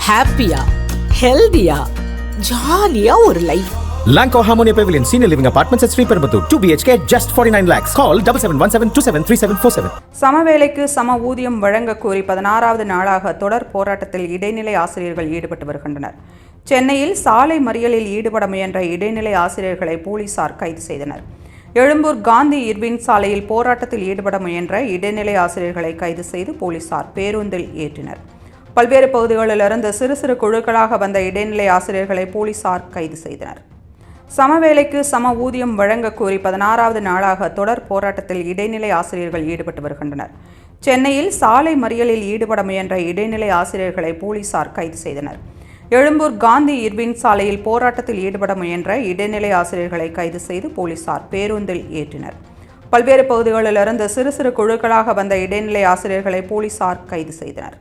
ஹாப்பியா, ஹெல்தியா, ஜாலியா ஒரு life. Lanco Harmonia Pavilion Senior Living Apartments at Sri Perambatoor 2 BHK just 49 lakhs. Call 7717273747. சமவேளைக்கு சம ஊதியம் வழங்க கோரி 16வது நாளாக தொடர் போராட்டத்தில் இடைநிலை ஆசிரியர்கள் ஈடுபட்டு வருகின்றனர். சென்னையில் சாலை மறியலில் ஈடுபட முயன்ற இடைநிலை ஆசிரியர்களை போலீசார் கைது செய்தனர். எழும்பூர் காந்தி இர்வின் சாலையில் போராட்டத்தில் ஈடுபட முயன்ற இடைநிலை ஆசிரியர்களை கைது செய்து போலீசார் பேருந்தில் ஏற்றினர். பல்வேறு பகுதிகளிலிருந்து சிறு சிறு குழுக்களாக வந்த இடைநிலை ஆசிரியர்களை போலீசார் கைது செய்தனர். சமவேளைக்கு சம ஊதியம் வழங்க கோரி 16வது நாளாக தொடர் போராட்டத்தில் இடைநிலை ஆசிரியர்கள் ஈடுபட்டு வருகின்றனர். சென்னையில் சாலை மறியலில் ஈடுபட முயன்ற இடைநிலை ஆசிரியர்களை போலீசார் கைது செய்தனர். எழும்பூர் காந்தி இர்வின் சாலையில் போராட்டத்தில் ஈடுபட முயன்ற இடைநிலை ஆசிரியர்களை கைது செய்து போலீசார் பேருந்தில் ஏற்றினர். பல்வேறு பகுதிகளிலிருந்து சிறு சிறு குழுக்களாக வந்த இடைநிலை ஆசிரியர்களை போலீசார் கைது செய்தனர்.